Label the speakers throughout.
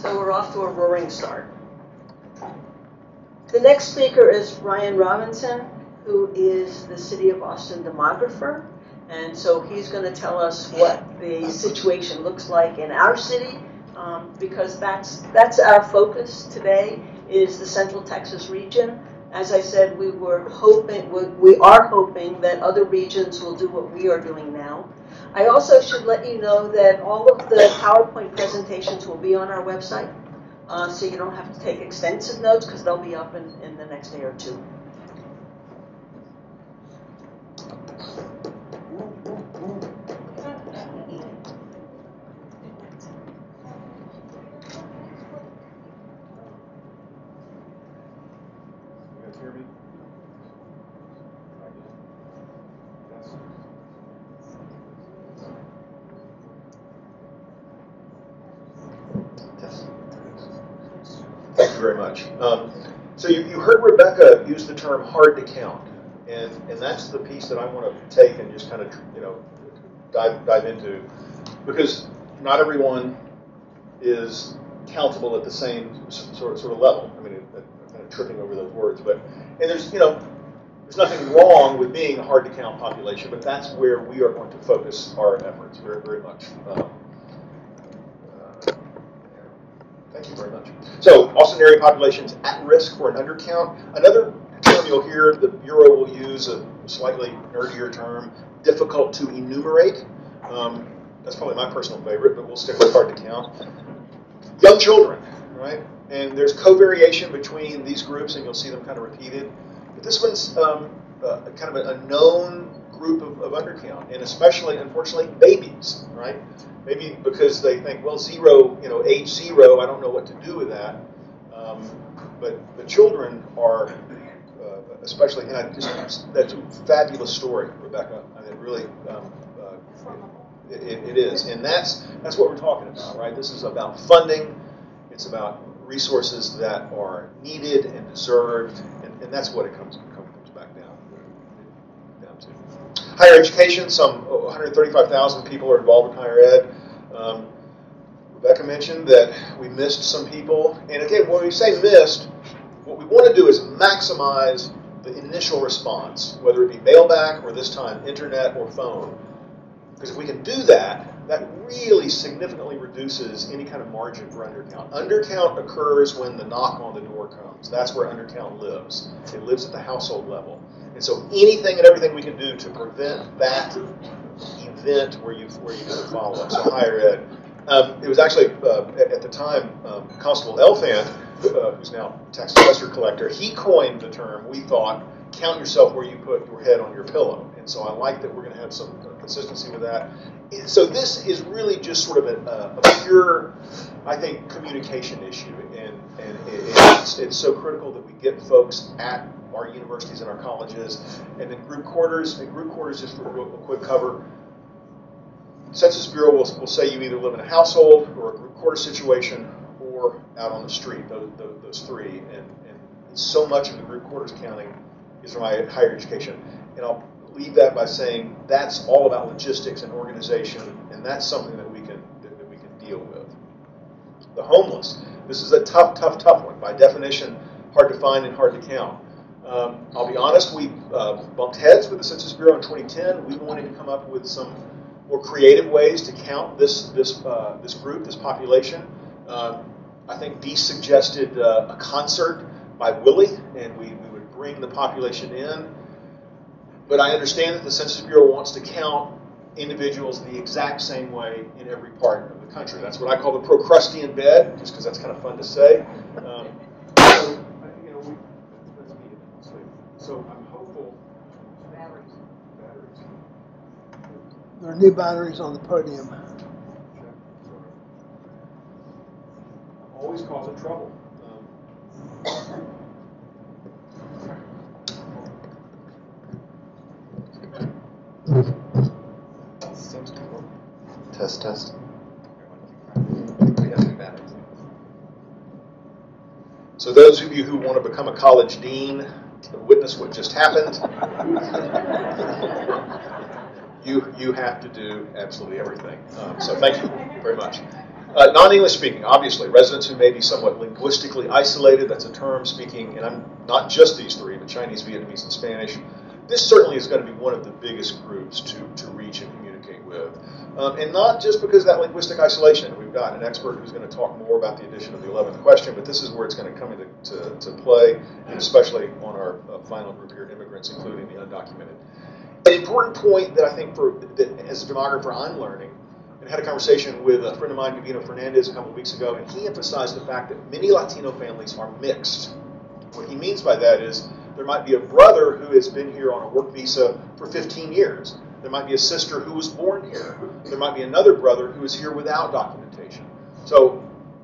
Speaker 1: So we're off to a roaring start. The next speaker is Ryan Robinson, who is the City of Austin Demographer. And so he's going to tell us what the situation looks like in our city, because that's our focus today, is the Central Texas region. As I said, we are hoping that other regions will do what we are doing now. I also should let you know that all of the PowerPoint presentations will be on our website, so you don't have to take extensive notes because they'll be up in the next day or two.
Speaker 2: Thank you very much. So you heard Rebecca use the term hard to count, and that's the piece that I want to take and just kind of dive into, because not everyone is countable at the same sort of level. I mean, I'm kind of tripping over those words, but there's nothing wrong with being a hard to count population, but that's where we are going to focus our efforts very, very much. Thank you very much. So, Austin area populations at risk for an undercount. Another term you'll hear the Bureau will use, a slightly nerdier term, difficult to enumerate. That's probably my personal favorite, but we'll stick with hard to count. Young children, right? And there's covariation between these groups, and you'll see them kind of repeated. But this one's kind of a known group of undercount, and especially, unfortunately, babies, right? Maybe because they think, well, age zero, I don't know what to do with that. But the children are, especially, and that's a fabulous story, Rebecca. I mean, it really, it is, and that's what we're talking about, right? This is about funding. It's about resources that are needed and deserved, and that's what it comes back down to. Higher education, some 135,000 people are involved in higher ed. Rebecca mentioned that we missed some people. And again, when we say missed, what we want to do is maximize the initial response, whether it be mailback or this time internet or phone. Because if we can do that, that really significantly reduces any kind of margin for undercount. Undercount occurs when the knock on the door comes. That's where undercount lives. It lives at the household level. And so anything and everything we can do to prevent that event where you do the follow-up, so higher ed. It was actually, at the time, Constable Elfand, who's now tax assessor collector, he coined the term, we thought, count yourself where you put your head on your pillow. And so I like that we're going to have some consistency with that. So this is really just sort of a pure, I think, communication issue. And it's so critical that we get folks at our universities and our colleges. And then group quarters, just for a quick cover, Census Bureau will say you either live in a household or a group quarter situation or out on the street, those three. And so much of the group quarters counting is from higher education. And I'll leave that by saying that's all about logistics and organization, and that's something that we can deal with. The homeless. This is a tough one. By definition, hard to find and hard to count. I'll be honest, we bumped heads with the Census Bureau in 2010. We wanted to come up with some more creative ways to count this group, this population. I think Dee suggested a concert by Willie, and we would bring the population in. But I understand that the Census Bureau wants to count individuals the exact same way in every part of the country. That's what I call the Procrustean bed, just because that's kind of fun to say. So I'm hopeful. Batteries.
Speaker 3: There are new batteries on the podium.
Speaker 2: Always causing trouble. Test. So those of you who want to become a college dean, witness what just happened. You have to do absolutely everything. So thank you very much. Non-English speaking, obviously. Residents who may be somewhat linguistically isolated, that's a term speaking, and I'm not just these three, but Chinese, Vietnamese, and Spanish. This certainly is going to be one of the biggest groups to reach and communicate with. And not just because of that linguistic isolation. We've got an expert who's going to talk more about the addition of the 11th question, but this is where it's going to come into play, and especially on our final group here, immigrants, including the undocumented. An important point that I think that as a demographer I'm learning, and I had a conversation with a friend of mine, Gavino Fernandez, a couple of weeks ago, and he emphasized the fact that many Latino families are mixed. What he means by that is there might be a brother who has been here on a work visa for 15 years. There might be a sister who was born here. There might be another brother who is here without documentation. So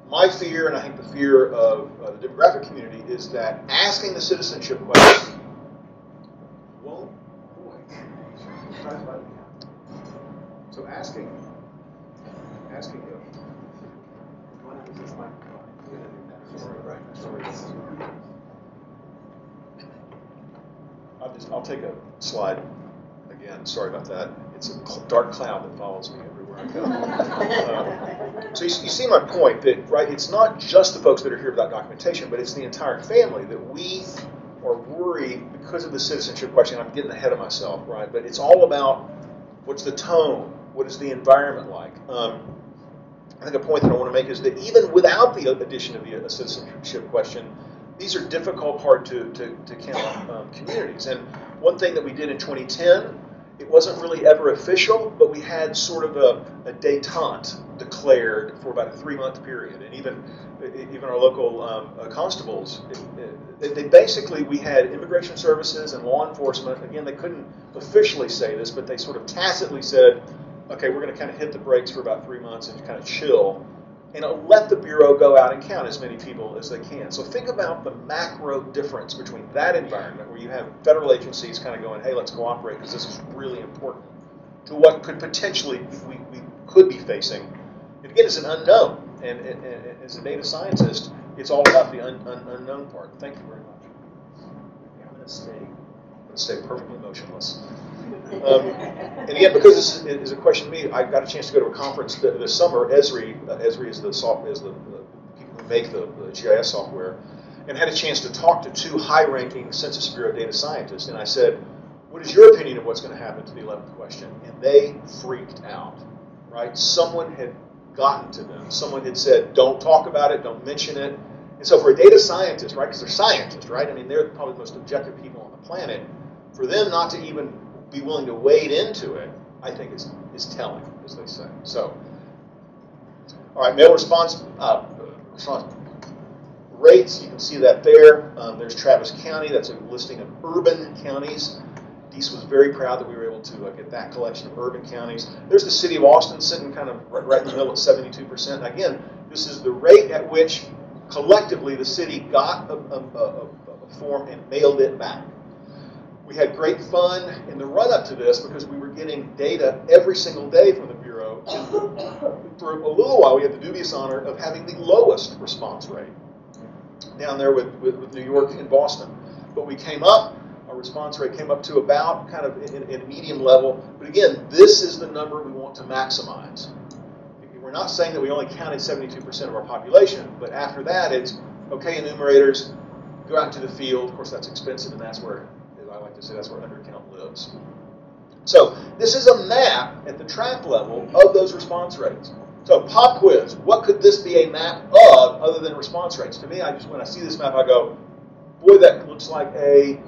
Speaker 2: my fear, and I think the fear of the demographic community, is that asking the citizenship question won't. So asking you. I'll take a slide again. Sorry about that. It's a dark cloud that follows me everywhere I go. So you see my point that, right, it's not just the folks that are here without documentation, but it's the entire family that we are worried because of the citizenship question. I'm getting ahead of myself, right? But it's all about what's the tone, what is the environment like. I think a point that I want to make is that even without the addition of the citizenship question, these are difficult, hard to count communities. And one thing that we did in 2010, it wasn't really ever official, but we had sort of a détente declared for about a 3-month period. And even our local constables, they basically, we had immigration services and law enforcement. Again, they couldn't officially say this, but they sort of tacitly said, okay, we're going to kind of hit the brakes for about 3 months and kind of chill, and let the Bureau go out and count as many people as they can. So think about the macro difference between that environment where you have federal agencies kind of going, hey, let's cooperate because this is really important, to what could potentially we could be facing. And again, it's an unknown. And as a data scientist, it's all about the unknown part. Thank you very much. I'm going to stay perfectly motionless. And again, because this is a question to me, I got a chance to go to a conference this summer. Esri is the people who make the GIS software, and had a chance to talk to 2 high-ranking Census Bureau data scientists. And I said, what is your opinion of what's going to happen to the 11th question? And they freaked out, right? Someone had gotten to them. Someone had said, don't talk about it, don't mention it. And so for a data scientist, right, because they're scientists, right? I mean, they're probably the most objective people on the planet. For them not to even be willing to wade into it, I think is telling, as they say. So, all right, mail response rates, you can see that there. There's Travis County. That's a listing of urban counties. Deese was very proud that we were able to get that collection of urban counties. There's the city of Austin sitting kind of right in the middle at 72%. And again, this is the rate at which collectively the city got a form and mailed it back. We had great fun in the run-up to this because we were getting data every single day from the Bureau. For a little while, we had the dubious honor of having the lowest response rate down there with New York and Boston. But we came up, our response rate came up to about kind of in a medium level. But again, this is the number we want to maximize. We're not saying that we only counted 72% of our population, but after that, it's, okay, enumerators, go out into the field. Of course, that's expensive, and that's where, I like to say, that's where undercount lives. So this is a map at the tract level of those response rates. So pop quiz, what could this be a map of other than response rates? To me, when I see this map, I go, boy, that looks like a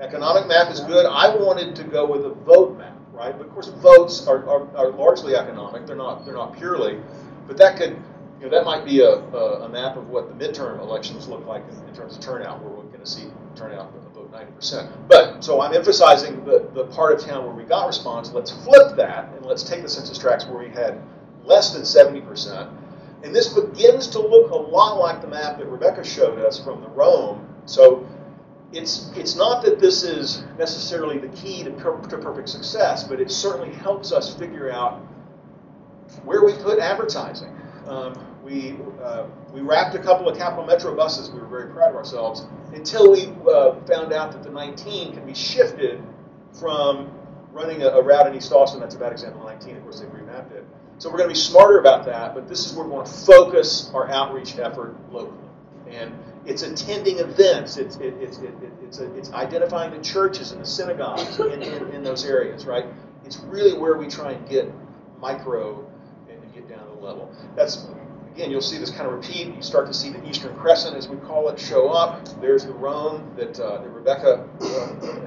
Speaker 2: economic map is good. I wanted to go with a vote map, right? But of course, votes are largely economic. They're not purely, but that could, that might be a map of what the midterm elections look like in terms of turnout, where we're going to see turnout of about 90%. But so I'm emphasizing the part of town where we got response. Let's flip that and let's take the census tracts where we had less than 70%. And this begins to look a lot like the map that Rebecca showed us from the Rome. So it's not that this is necessarily the key to perfect success, but it certainly helps us figure out where we put advertising. We wrapped a couple of Capital Metro buses. We were very proud of ourselves until we found out that the 19 can be shifted from running a route in East Austin. That's a bad example of 19. Of course, they remapped it. So we're going to be smarter about that, but this is where we want to focus our outreach effort locally. And it's attending events. It's identifying the churches and the synagogues in those areas, right? It's really where we try and get micro and get down to the level. That's, again, you'll see this kind of repeat. You start to see the Eastern Crescent, as we call it, show up. There's the Rome that Rebecca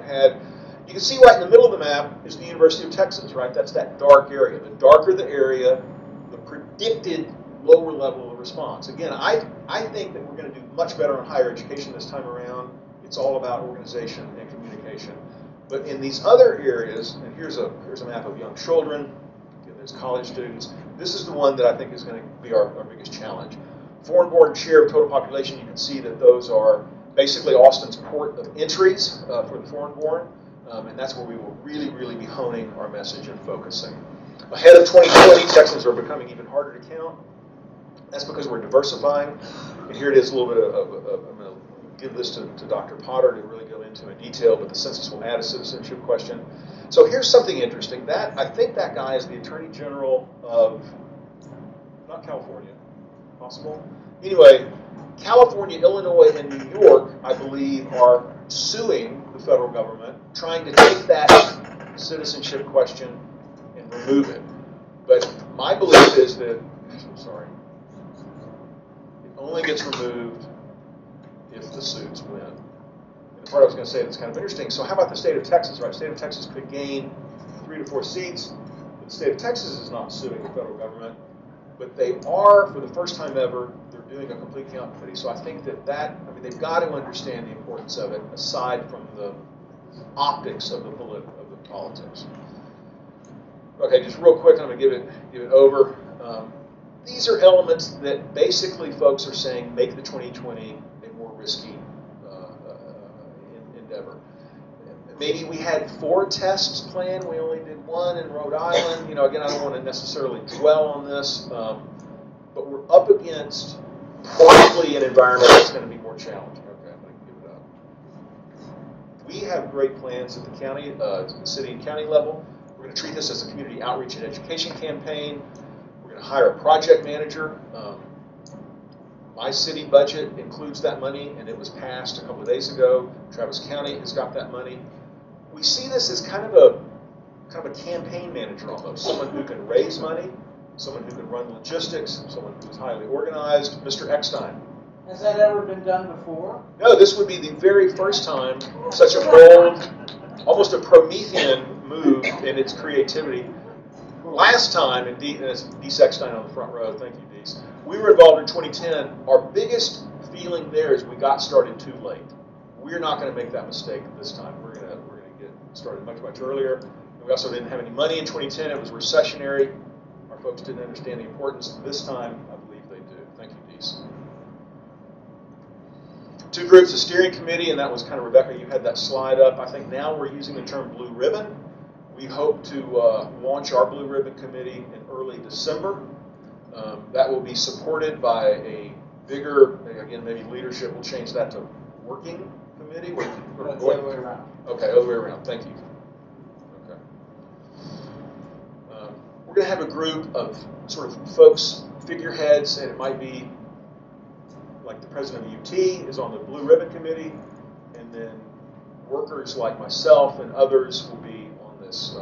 Speaker 2: had. You can see right in the middle of the map is the University of Texas, right? That's that dark area. The darker the area, the predicted lower level of response. Again, I think that we're going to do much better on higher education this time around. It's all about organization and communication. But in these other areas, and here's a map of young children, again, there's college students. This is the one that I think is going to be our biggest challenge. Foreign-born share of total population, you can see that those are basically Austin's port of entries for the foreign-born. And that's where we will really, really be honing our message and focusing. Ahead of 2020, Texans are becoming even harder to count. That's because we're diversifying. And here it is, a little bit of I'm going to give this to Dr. Potter to really go into in detail, but the census will add a citizenship question. So here's something interesting. I think that guy is the Attorney General of, not California, possible? Anyway, California, Illinois, and New York, I believe, are suing the federal government, trying to take that citizenship question and remove it. But my belief is that, I'm sorry, it only gets removed if the suits win. And the part I was going to say that's kind of interesting, so how about the state of Texas, right? The state of Texas could gain 3 to 4 seats. But the state of Texas is not suing the federal government, but they are, for the first time ever, they're doing a complete count committee. So I think that I mean, they've got to understand the importance of it, aside from the optics of the politics. Okay, just real quick, I'm going to give it over. These are elements that basically folks are saying make the 2020 a more risky endeavor. Maybe we had 4 tests planned. We only did 1 in Rhode Island. You know, again, I don't want to necessarily dwell on this, but we're up against probably an environment that's going to be more challenging. Okay, I'm going to give it up. We have great plans at the county, the city and county level. We're going to treat this as a community outreach and education campaign. We're going to hire a project manager. My city budget includes that money, and it was passed a couple of days ago. Travis County has got that money. We see this as kind of a campaign manager almost, someone who can raise money, someone who can run logistics, someone who's highly organized. Mr. Eckstein.
Speaker 4: Has that ever been done before?
Speaker 2: No, this would be the very first time such a bold, almost a Promethean move in its creativity. Last time, and Deese Eckstein on the front row, thank you, Deese, we were involved in 2010. Our biggest feeling there is we got started too late. We're not going to make that mistake this time. We're going to get started much, much earlier. And we also didn't have any money in 2010. It was recessionary. Our folks didn't understand the importance. This time, I believe they do. Thank you, Deese. 2 groups, a steering committee, and that was kind of, Rebecca, you had that slide up. I think now we're using the term blue ribbon. We hope to launch our blue ribbon committee in early December. That will be supported by a bigger, again, maybe leadership will change that to working committee.
Speaker 4: That's the other way around.
Speaker 2: Okay, other way around. Thank you. Okay. We're going to have a group of sort of folks, figureheads, and it might be like the president of UT is on the blue ribbon committee, and then workers like myself and others will be on this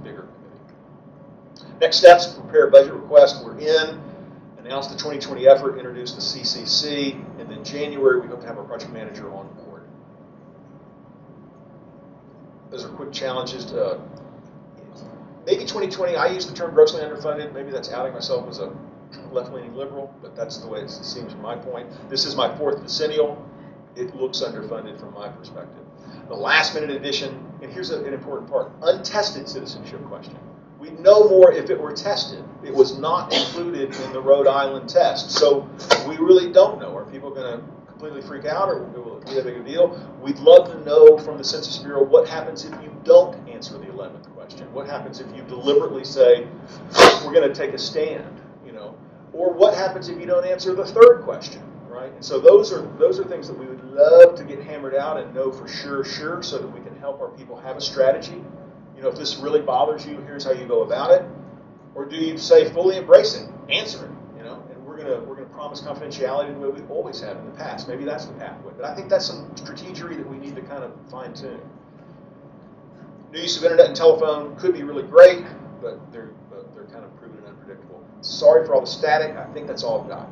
Speaker 2: bigger committee. Next steps: prepare a budget request. We're in. Announce the 2020 effort. Introduce the CCC, and then January we hope to have our project manager on board. Those are quick challenges. Maybe 2020. I use the term grossly underfunded. Maybe that's outing myself as a left-leaning liberal, but that's the way it seems from my point. This is my 4th decennial. It looks underfunded from my perspective. The last-minute addition, and here's an important part, untested citizenship question. We'd know more if it were tested. It was not included in the Rhode Island test, so we really don't know. Are people going to completely freak out, or will it be that big a deal? We'd love to know from the Census Bureau what happens if you don't answer the 11th question. What happens if you deliberately say, we're going to take a stand? Or what happens if you don't answer the 3rd question, right? And so those are things that we would love to get hammered out and know for sure, so that we can help our people have a strategy. If this really bothers you, here's how you go about it. Or do you say fully embrace it, answer it, you know, and we're gonna promise confidentiality the way we always have in the past. Maybe that's the pathway. But I think that's some strategery that we need to kind of fine tune. New use of internet and telephone could be really great, but they're kind of proven and unpredictable. Sorry for all the static. I think that's all I've got.